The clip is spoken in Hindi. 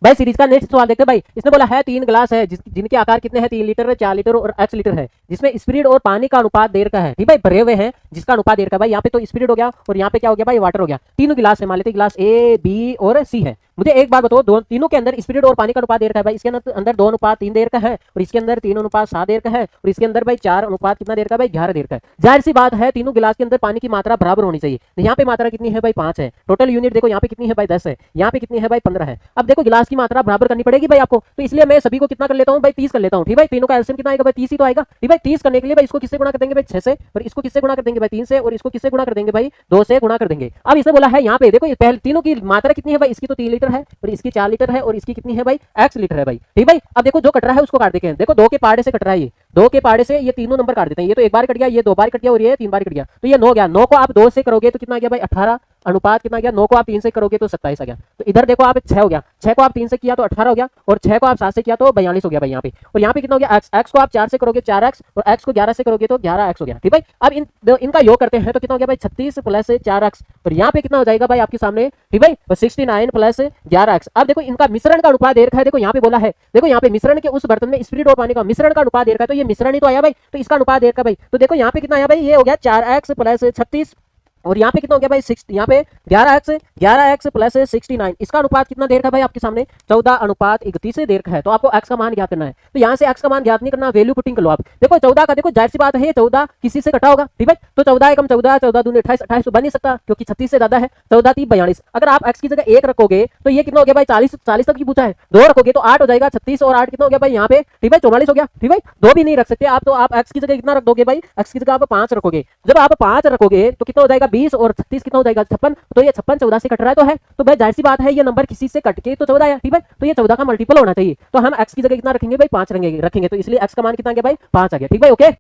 भाई सीरीज का नेक्स्ट सवाल देखते हैं भाई। इसने बोला है 3 गिलास है जिनके आकार कितने हैं, 3 लीटर, 4 लीटर और x लीटर है, जिसमें स्पिरिट और पानी का अनुपात देर का है। ठीक भाई, भरे हुए हैं जिसका अनुपात देर का। भाई यहाँ पे तो स्पिरिट हो गया और यहाँ पे क्या हो गया भाई, वाटर हो गया। तीनों गिलास है, मान लेते गिलास ए, बी और सी है। मुझे एक बात बताओ, तीनों के अंदर स्पिरिट और पानी का अनुपात देर का है। भाई इसके अंदर 2:3 देर का है, और इसके अंदर 3:7 देर का है, और इसके अंदर भाई 4 अनुपात कितना देर का भाई, 11 देर का है। जाहिर सी बात है तीनों गिलास के अंदर पानी की मात्रा बराबर होनी चाहिए। यहाँ पे मात्रा कितनी है भाई, 5 है। टोटल यूनिट देखो यहाँ पे कितनी है भाई, 10 है। यहाँ पे कितनी है भाई, 15 है। अब देखो गिलास की मात्रा बराबर करनी पड़ेगी भाई आपको, तो इसलिए मैं सभी को कितना कर लेता हूँ भाई, 30 कर लेता हूँ। ठीक भाई, तीनों का एलसीएम कितना आएगा भाई, 30 ही तो आएगा। ठीक भाई, 30 करने के लिए भाई इसको किससे गुणा कर देंगे भाई, 6 से, और इसको किससे गुणा कर देंगे भाई, 3 से, और इसको किससे गुणा कर देंगे भाई, 2 से गुणा कर देंगे। अब इसने बोला है यहाँ पे देखो, पहले तीनों की मात्रा कितनी है भाई, इसकी तो 3 लीटर है, और इसकी 4 लीटर है, और इसकी कितनी है भाई, x लीटर है भाई। ठीक भाई, अब देखो जो कट रहा है उसको काट देते हैं। देखो 2 के पहाड़े से कट रहा है, ये 2 के पहाड़े से ये तीनों नंबर काट देते हैं। ये तो एक बार कट गया, ये 2 बार कट गया, और ये 3 बार कट गया, तो ये 9 गया। 9 को आप 2 से करोगे तो कितना गया भाई, 18। अनुपात कितना गया, 9 को आप 3 से करोगे तो 27 आ गया। तो इधर देखो आप 6 हो गया, 6 को आप 3 से किया तो 18 हो गया, और 6 को आप 7 से किया तो 42 हो गया भाई यहाँ पे। और यहाँ पे कितना हो गया, x को आप 4 से करोगे 4x, और x को 11 से करोगे तो 11x हो गया। ठीक भाई, अब इनका योग करते हैं तो कितना हो गया भाई, 36 प्लस 4x, और यहाँ पे कितना हो जाएगा भाई आपके सामने। ठीक भाई, 69 प्लस 11x। अब देखो इनका मिश्रण का अनुपात दे रखा है, देखो यहाँ पे बोला है, देखो यहाँ पे मिश्रण के उस बर्तन में स्पिरिट और पानी का मिश्रण का अनुपात दे रखा है, तो ये मिश्रण ही तो आया भाई, तो इसका अनुपात दे रखा भाई। तो देखो यहाँ पे कितना आया भाई, ये हो गया 4x प्लस 36, और यहाँ पे कितना हो गया भाई, यहाँ पे 11x प्लस 69, इसका अनुपात कितना देर का भाई आपके सामने, 14:31 देर का है। तो आपको x का मान ज्ञात करना है, तो यहाँ से x का मान ज्ञात नहीं करना, वैल्यू पुटिंग कर लो आप। देखो 14 का, देखो जाहिर सी बात है 14 किसी से कटा होगा। ठीक है, तो 14 एकम 14, 14 दूनी 28, 28 तो बन नहीं सकता क्योंकि 36 से ज्यादा है। 14 3 42। अगर आप x की जगह 1 रखोगे तो ये कितना हो गया भाई, 40 तक की पूछा है। 2 रखोगे तो 8 हो जाएगा, 36 और 8 कितना हो गया भाई यहाँ पे, ठीक है 44 हो गया। ठीक है, 2 भी नहीं रख सकते आप, तो आप x की जगह कितना रख दोगे भाई, x की जगह आप 5 रखोगे। जब आप 5 रखोगे तो कितना हो जाएगा, 20, और 36 हो जाएगा 56। तो ये 56 14 से कट रहा है, तो है तो भाई जाहिर सी बात है ये नंबर किसी से कट के तो 14 है। ठीक है, तो ये 14 का मल्टीपल होना चाहिए, तो हम x की जगह कितना रखेंगे भाई, 5 रखेंगे, तो इसलिए x का मान कितना आ गया भाई, 5 आ गया। ठीक भाई, ओके।